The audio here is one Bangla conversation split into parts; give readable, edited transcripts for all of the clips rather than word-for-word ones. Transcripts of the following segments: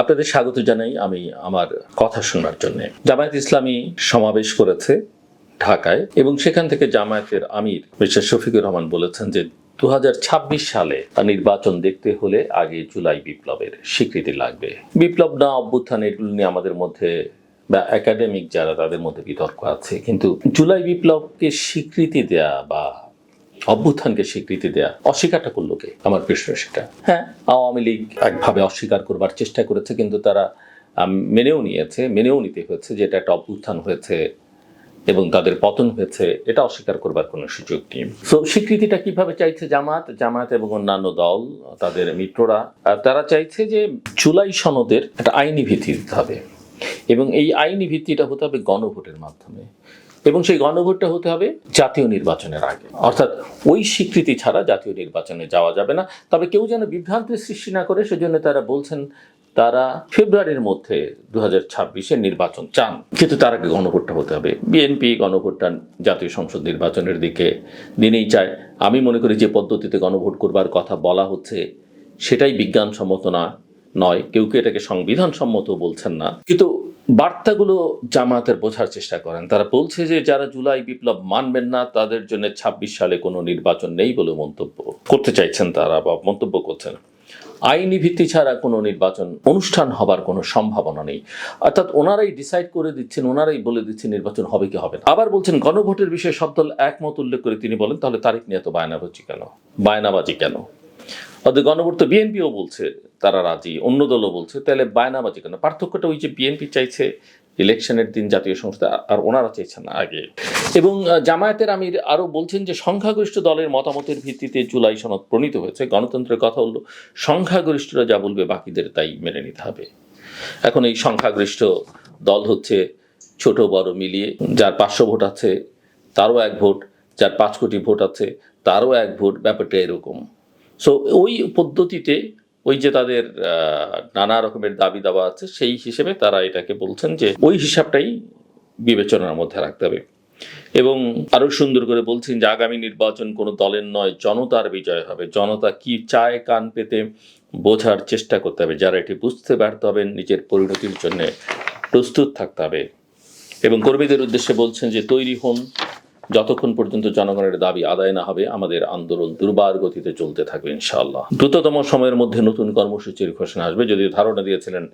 আপনাদের স্বাগত জানাই আমি আমার কথা শোনার জন্য। জামায়াত ইসলামী সমাবেশ করেছে ঢাকায় এবং সেখান থেকে জামায়াতের আমির মিস্টার শফিকুর রহমান বলেছেন যে 2026 সালে নির্বাচন দেখতে হলে আগে জুলাই বিপ্লবের স্বীকৃতি লাগবে। বিপ্লব না অভ্যুত্থান এগুলো নিয়ে আমাদের মধ্যে বা একাডেমিক যারা তাদের মধ্যে বিতর্ক আছে, কিন্তু জুলাই বিপ্লবকে স্বীকৃতি দেয়া বা অভ্যুত্থানকে স্বীকৃতি দেয়া অস্বীকারটা করলো কে? আমার প্রশ্ন সেটা। হ্যাঁ, আওয়ামী লীগ একভাবে অস্বীকার করবার চেষ্টা করেছে, কিন্তু তারা মেনেও নিতে হয়েছে যে এটা একটা অভ্যুত্থান হয়েছে এবং তাদের পতন হয়েছে, এটা অস্বীকার করবার কোনো সুযোগ নেই। তো স্বীকৃতিটা কিভাবে চাইছে জামায়াত এবং অন্যান্য দল, তাদের মিত্ররা? তারা চাইছে যে জুলাই সনদের একটা আইনি ভিত্তি দিতে হবে এবং এই আইনি ভিত্তিটা হতে হবে গণভোটের মাধ্যমে এবং সেই গণভোটটা হতে হবে জাতীয় নির্বাচনের আগে। অর্থাৎ ওই স্বীকৃতি ছাড়া জাতীয় নির্বাচনে যাওয়া যাবে না। তবে কেউ যেন বিভ্রান্তির সৃষ্টি না করে সেজন্য তারা বলছেন তারা ফেব্রুয়ারির মধ্যে 2026-এর নির্বাচন চান, কিন্তু তার আগে গণভোটটা হতে হবে। বিএনপি গণভোটটা জাতীয় সংসদ নির্বাচনের দিনেই চায়। আমি মনে করি যে পদ্ধতিতে গণভোট করবার কথা বলা হচ্ছে সেটাই বিজ্ঞানসম্মত নয়। কেউ এটাকে সংবিধানসম্মত বলছেন না, কিন্তু বার্তাগুলো জামায়াতের বোঝার চেষ্টা করেন। তারা বলছে যে যারা জুলাই বিপ্লব মানবেন না তাদের জন্য 26 সালে কোনো নির্বাচন নেই বলে মন্তব্য করতে চাইছেন তারা, বা মন্তব্য করছেন আইনি ভিত্তি ছাড়া কোনো নির্বাচন অনুষ্ঠান হবার কোনো সম্ভাবনা নেই। অর্থাৎ ওনারাই ডিসাইড করে দিচ্ছেন, ওনারাই বলে দিচ্ছেন নির্বাচন হবে কি হবে না। আবার বলছেন গণভোটের বিষয়ে সব দল একমত উল্লেখ করে তিনি বলেন তাহলে তারিখ নিয়ে এত বায়নাবাজি কেন? অর্থাৎ গণভোট তো বিএনপিও বলছে তারা রাজি, অন্য দলও বলছে, তাহলে বায়নাবাজি কেন? পার্থক্যটা ওই যে বিএনপি চাইছে ইলেকশনের দিন জাতীয় সংসদ, আর ওনারা চাইছেন আগে। এবং জামায়াতের আমির আরও বলছেন যে সংখ্যাগরিষ্ঠ দলের মতামতের ভিত্তিতে জুলাই সনদ প্রণীত হয়েছে। গণতন্ত্রের কথা হলো সংখ্যাগরিষ্ঠরা যা বলবে বাকিদের তাই মেনে নিতে হবে। এখন এই সংখ্যাগরিষ্ঠ দল হচ্ছে ছোট বড় মিলিয়ে, যার 500 ভোট আছে তারও 1 ভোট, যার 5 কোটি ভোট আছে তারও 1 ভোট, ব্যাপারটা এরকম। সো ওই পদ্ধতিতে ওই যে তাদের নানা রকমের দাবি দাবা আছে, সেই হিসেবে তারা এটাকে বলছেন যে ওই হিসাবটাই বিবেচনার মধ্যে রাখতে হবে। এবং আরো সুন্দর করে বলছেন যে আগামী নির্বাচন কোনো দলের নয়, জনতার বিজয় হবে। জনতা কি চায় কান পেতে বোঝার চেষ্টা করতে হবে। যারা এটি বুঝতে ব্যর্থ হবেন নিজের পরিণতির জন্য প্রস্তুত থাকতে হবে। এবং কর্মীদের উদ্দেশ্যে বলছেন যে তৈরি হন, যতক্ষণ পর্যন্ত জনগণের দাবি আদায় না হবে আমাদের আন্দোলন দুর্বার গতিতে চলতে থাকবে ইনশাআল্লাহ। দ্রুততম সময়ের মধ্যে নতুন কর্মসূচির ঘোষণা আসবে। যদিও ধারণা দিয়েছিলেন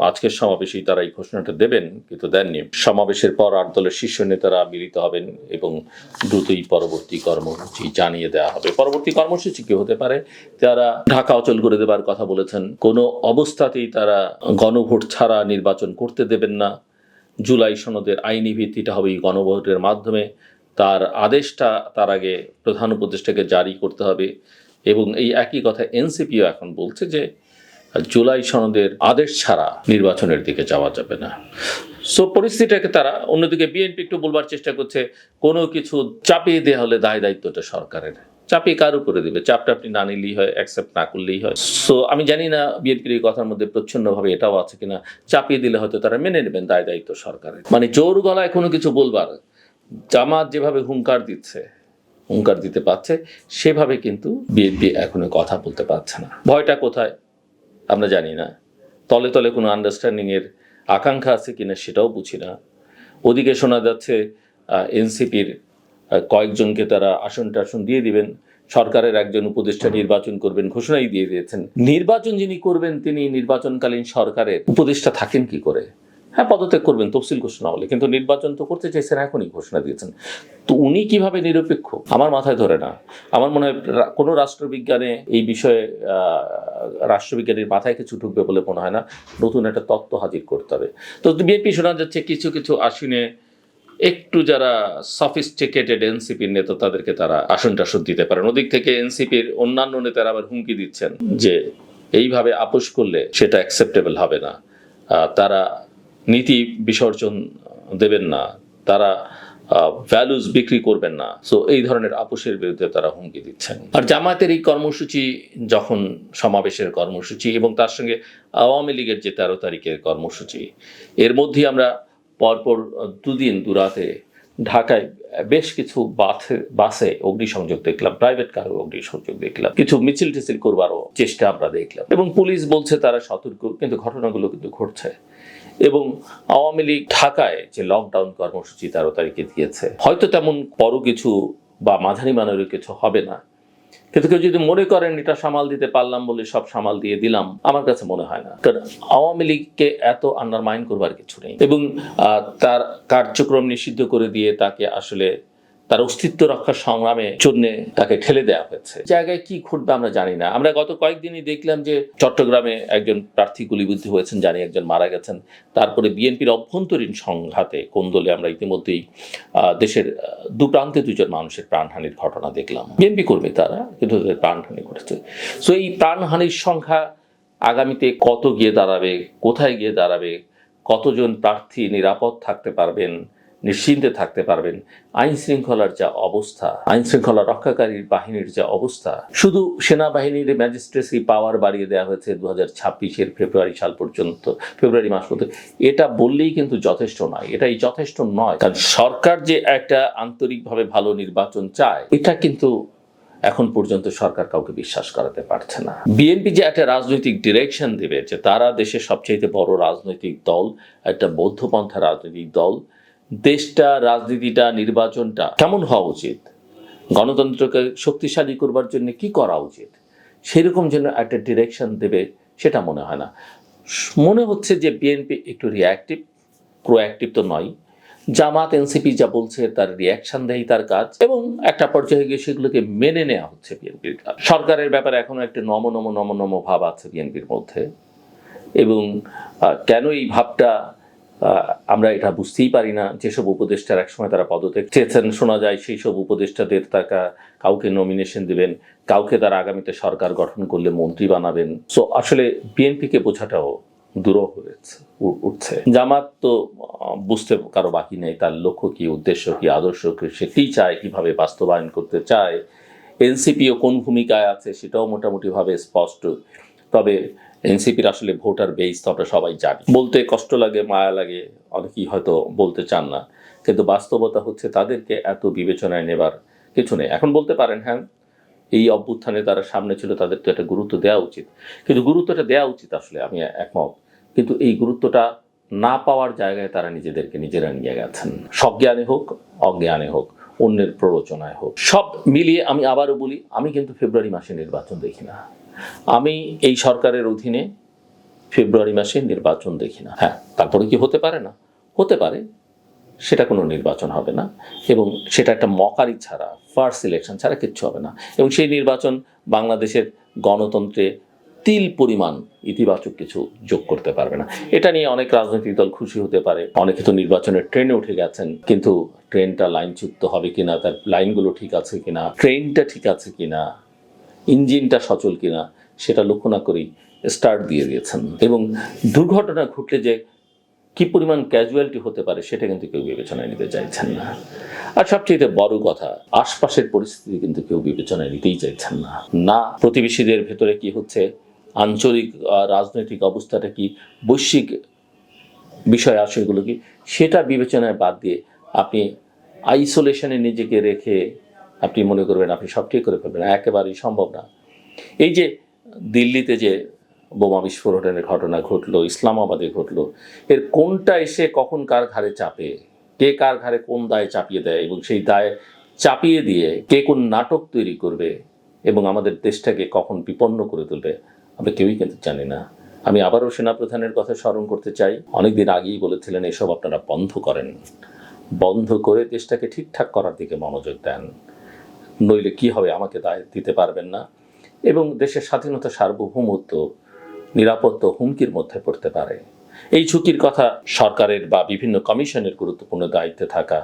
আজকের সমাবেশেই তারা এই ঘোষণাটা দেবেন, কিন্তু দেননি। সমাবেশের পর 8 দলের শীর্ষ নেতারা মিলিত হবেন এবং দ্রুতই পরবর্তী কর্মসূচি জানিয়ে দেওয়া হবে। পরবর্তী কর্মসূচি কি হতে পারে? তারা ঢাকা অচল করে দেবার কথা বলেছেন। কোনো অবস্থাতেই তারা গণভোট ছাড়া নির্বাচন করতে দেবেন না। জুলাই সনদের আইনি ভিত্তিটা হবে গণভোটের মাধ্যমে। তার আদেশটা তার আগে প্রধান উপদেষ্টাকে জারি করতে হবে। এবং এই একই কথা এনসিপিও এখন বলছে যে জুলাই সনদের আদেশ ছাড়া নির্বাচনের দিকে যাওয়া যাবে না। সো পরিস্থিতিটাকে তারা, অন্যদিকে বিএনপি একটু বলবার চেষ্টা করছে কোনো কিছু চাপিয়ে দেওয়া হলে দায়িত্বটা সরকারের। চাপিয়ে কার উপরে দেবে? চাপটা আপনি না নিলেই হয়, অ্যাকসেপ্ট না করলেই হয়। সো আমি জানি না বিএনপির এই কথার মধ্যে প্রচ্ছন্নভাবে এটাও আছে কিনা, চাপিয়ে দিলে হয়তো তারা মেনে নেবেন দায়িত্ব সরকারের। মানে জোর গলায় কোনো কিছু বলবার, জামাত যেভাবে হুঙ্কার দিতে পারছে সেভাবে কিন্তু বিএনপি এখনো কথা বলতে পারছে না। ভয়টা কোথায় আমরা জানি না। তলে তলে কোনো আন্ডারস্ট্যান্ডিং এর আকাঙ্ক্ষা আছে কিনা সেটাও বুঝি না। ওদিকে শোনা যাচ্ছে এনসিপির কয়েকজনকে তারা আসন টাসন দিয়ে দিবেন, সরকারের একজন উপদেষ্টা নির্বাচন করবেন ঘোষণাই দিয়ে দিয়েছেন। নির্বাচন যিনি করবেন তিনি নির্বাচনকালীন সরকারের উপদেষ্টা থাকেন কি করে? হ্যাঁ, পদত্যাগ করবেন তফসিল ঘোষণা হলে, কিন্তু নির্বাচন তো করতে চাইছেন, এখনই ঘোষণা দিয়েছেন। তো উনি কিভাবে নিরপেক্ষ আমার মাথায় ধরে না। আমার মনে হয় কোনো রাষ্ট্রবিজ্ঞানে এই বিষয়ে রাষ্ট্রবিজ্ঞানীর মাথায় কিছু ঢুকবে বলে মনে হয় না। নতুন একটা তত্ত্ব হাজির করতে হবে। তো বিএনপি শোনা যাচ্ছে কিছু কিছু আসনে একটু যারা সফিস্টিকেটেড এনসিপির নেতা তাদেরকে তারা আসন টাসন দিতে পারেন। ওদিক থেকে এনসিপির অন্যান্য নেতারা আবার হুমকি দিচ্ছেন যে এইভাবে আপোষ করলে সেটা অ্যাকসেপ্টেবল হবে না, তারা নীতি বিসর্জন দেবেন না, তারা ভ্যালুজ বিক্রি করবেন না। সো এই ধরনের আপোষের বিরুদ্ধে তারা হুমকি দিচ্ছেন। আর জামায়াতের এই কর্মসূচি যখন সমাবেশের কর্মসূচি এবং তার সঙ্গে আওয়ামী লীগের যে 13 তারিখের কর্মসূচি, এর মধ্যেই আমরা পরপর দুদিন দুরাতে ঢাকায় বেশ কিছু বাসে অগ্নিসংযোগ দেখলাম, প্রাইভেট কারও অগ্নিসংযোগ দেখলাম, কিছু মিছিল টিছিল করবারও চেষ্টা আমরা দেখলাম, এবং পুলিশ বলছে তারা সতর্ক, কিন্তু ঘটনাগুলো কিন্তু ঘটছে। এবং আওয়ামী লীগ ঢাকায় যে লকডাউন কর্মসূচি 13 তারিখে দিয়েছে, হয়তো তেমন বড় কিছু বা মাঝারি মানের কিছু হবে না, কিন্তু কেউ যদি মনে করেন এটা সামাল দিতে পারলাম বলে সব সামাল দিয়ে দিলাম, আমার কাছে মনে হয় না। কারণ আওয়ামী লীগকে এত আন্ডারমাইন করবার কিছু নেই, এবং তার কার্যক্রম নিষিদ্ধ করে দিয়ে তাকে আসলে তার অস্তিত্ব রক্ষার সংগ্রামে জন্য তাকে ঠেলে দেওয়া হয়েছে। জায়গায় কি ঘটবে আমরা জানি না। আমরা গত কয়েকদিনই দেখলাম যে চট্টগ্রামে একজন প্রার্থী গুলিবিদ্ধ হয়েছেন, জানি একজন মারা গেছেন। তারপরে বিএনপির অভ্যন্তরীণ সংঘাতে কোন্দলে আমরা ইতিমধ্যেই দেশের দুপ্রান্তে দুজন মানুষের প্রাণহানির ঘটনা দেখলাম। বিএনপি কর্মী তারা, কিন্তু তাদের প্রাণহানি ঘটেছে। সো এই প্রাণহানির সংখ্যা আগামীতে কত গিয়ে দাঁড়াবে, কোথায় গিয়ে দাঁড়াবে, কতজন প্রার্থী নিরাপদ থাকতে পারবেন, নিশ্চিন্তে থাকতে পারবেন, আইন শৃঙ্খলার যা অবস্থা, আইন শৃঙ্খলা রক্ষাকারী বাহিনীর যা অবস্থা, শুধু সেনাবাহিনীর ম্যাজিস্ট্রেসি পাওয়ার বাড়িয়ে দেওয়া হয়েছে 2026-এর ফেব্রুয়ারি সাল পর্যন্ত, ফেব্রুয়ারি মাস পর্যন্ত, এটা বললেই কিন্তু যথেষ্ট নয়। এটাই যথেষ্ট নয়, কারণ সরকার যে একটা আন্তরিকভাবে ভালো নির্বাচন চায়, এটা কিন্তু এখন পর্যন্ত সরকার কাউকে বিশ্বাস করাতে পারছে না। বিএনপি যে একটা রাজনৈতিক ডিরেকশন দেবে, যে তারা দেশের সবচেয়ে বড় রাজনৈতিক দল, একটা বৌদ্ধপন্থা রাজনৈতিক দল, দেশটা, রাজনীতিটা, নির্বাচনটা কেমন হওয়া উচিত, গণতন্ত্রকে শক্তিশালী করবার জন্য কি করা উচিত, সেরকম যেন একটা ডিরেকশন দেবে, সেটা মনে হয় না। মনে হচ্ছে যে বিএনপি একটু রিঅ্যাক্টিভ, প্রোঅ্যাক্টিভ তো নয়। জামাত এনসিপি যা বলছে তার রিয়াকশন দেয় তার কাজ, এবং একটা পর্যায়ে গিয়ে সেগুলোকে মেনে নেওয়া হচ্ছে বিএনপির। সরকারের ব্যাপারে এখনো একটা নম ভাব আছে বিএনপির মধ্যে, এবং কেন এই ভাবটা আমরা এটা বুঝতেই পারি না। যেসব উপদেষ্টার একসময় তারা পদত্যাগ চেয়েছেন, শোনা যায় সেই সব উপদেষ্টাদের তারা কাউকে নমিনেশন দিবেন, কাউকে তারা আগামীতে সরকার গঠন করলে মন্ত্রী বানাবেন। সো আসলে বিএনপিকে বোঝাটাও দূরও হয়েছে উঠছে। জামাত তো বুঝতে কারো বাকি নেই তার লক্ষ্য কি, উদ্দেশ্য কি, আদর্শ কি, সে কী চায়, কিভাবে বাস্তবায়ন করতে চায়। এনসিপিও কোন ভূমিকায় আছে সেটাও মোটামুটিভাবে স্পষ্ট। তবে এনসিপির আসলে ভোটার বেস তো আমরা সবাই জানি। বলতে কষ্ট লাগে, মায়া লাগে, অনেকেই হয়তো বলতে চান না, কিন্তু বাস্তবতা হচ্ছে তাদেরকে এত বিবেচনায় নেবার কিছু নেই। এখন বলতে পারেন হ্যাঁ, এই অভ্যুত্থানে তারা সামনে ছিল, তাদের তো একটা গুরুত্ব দেওয়া উচিত, কিন্তু গুরুত্বটা দেওয়া উচিত আসলে, আমি একমত, কিন্তু এই গুরুত্বটা না পাওয়ার জায়গায় তারা নিজেদেরকে নিজেরা নিয়ে গেছেন। সজ্ঞানে হোক, অজ্ঞানে হোক, অন্যের প্ররোচনায় হোক, সব মিলিয়ে আমি আবারও বলি, আমি কিন্তু ফেব্রুয়ারি মাসে নির্বাচন দেখি না। আমি এই সরকারের অধীনে ফেব্রুয়ারি মাসে নির্বাচন দেখি না। হ্যাঁ, তারপরে কি হতে পারে না, হতে পারে, সেটা কোনো নির্বাচন হবে না, এবং সেটা একটা মকারি ছাড়া, ফার্স্ট সিলেকশন ছাড়া কিচ্ছু হবে না, এবং সেই নির্বাচন বাংলাদেশের গণতন্ত্রে তিল পরিমাণ ইতিবাচক কিছু যোগ করতে পারবে না। এটা নিয়ে অনেক রাজনৈতিক দল খুশি হতে পারে, অনেকে তো নির্বাচনের ট্রেনে উঠে গেছেন, কিন্তু ট্রেনটা লাইনচ্যুত হবে কিনা, তার লাইনগুলো ঠিক আছে কিনা, ট্রেনটা ঠিক আছে কিনা, ইঞ্জিনটা সচল কিনা, সেটা লক্ষ্য না করেই স্টার্ট দিয়ে দিয়েছেন, এবং দুর্ঘটনা ঘটলে যে কি পরিমাণ ক্যাজুয়ালিটি হতে পারে সেটা কিন্তু কেউ বিবেচনায় নিতে চাইছেন না। আর সবচেয়ে বড় কথা, আশপাশের পরিস্থিতি কিন্তু কেউ বিবেচনায় নিতেই চাইছেন না। না প্রতিবেশীদের ভেতরে কি হচ্ছে, আঞ্চলিক রাজনৈতিক অবস্থাটা কি, বৈশ্বিক বিষয় আশয়গুলো কি, সেটা বিবেচনায় বাদ দিয়ে আপনি আইসোলেশনে নিজেকে রেখে আপনি মনে করবেন আপনি সব ঠিক করে ফেলবেন, একেবারেই সম্ভব না। এই যে দিল্লিতে যে বোমা বিস্ফোরণের ঘটনা ঘটলো, ইসলামাবাদে ঘটলো, এর কোনটা এসে কখন কার ঘাড়ে চাপে, কে কার ঘাড়ে কোন দায় চাপিয়ে দেয়, এবং সেই দায় চাপিয়ে দিয়ে কে কোন নাটক তৈরি করবে এবং আমাদের দেশটাকে কখন বিপন্ন করে তুলবে, আমরা কেউই কিন্তু জানি না। আমি আবারও সেনাপ্রধানের কথা স্মরণ করতে চাই, অনেকদিন আগেই বলেছিলেন এসব আপনারা বন্ধ করেন, বন্ধ করে দেশটাকে ঠিকঠাক করার দিকে মনোযোগ দেন, নইলে কি হবে, আমাকে দায় দিতে পারবেন না, এবং দেশের স্বাধীনতা, সার্বভৌমত্ব, নিরাপত্তা হুমকির মধ্যে পড়তে পারে। এই ঝুঁকির কথা সরকারের বা বিভিন্ন কমিশনের গুরুত্বপূর্ণ দায়িত্বে থাকা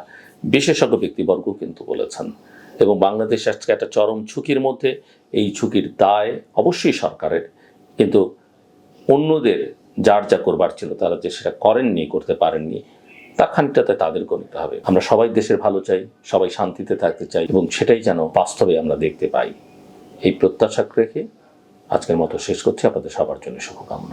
বিশেষজ্ঞ ব্যক্তিবর্গ কিন্তু বলেছেন, এবং বাংলাদেশ আজকে একটা চরম ঝুঁকির মধ্যে। এই ঝুঁকির দায় অবশ্যই সরকারের, কিন্তু অন্যদের যার যা করবার ছিল তারা যে সেটা করেননি, করতে পারেননি, তা খানিকটাতে তাদেরকেও নিতে হবে। আমরা সবাই দেশের ভালো চাই, সবাই শান্তিতে থাকতে চাই, এবং সেটাই যেন বাস্তবে আমরা দেখতে পাই। এই প্রত্যাশা রেখে আজকের মতো শেষ করছি। আপনাদের সবার জন্য শুভকামনা।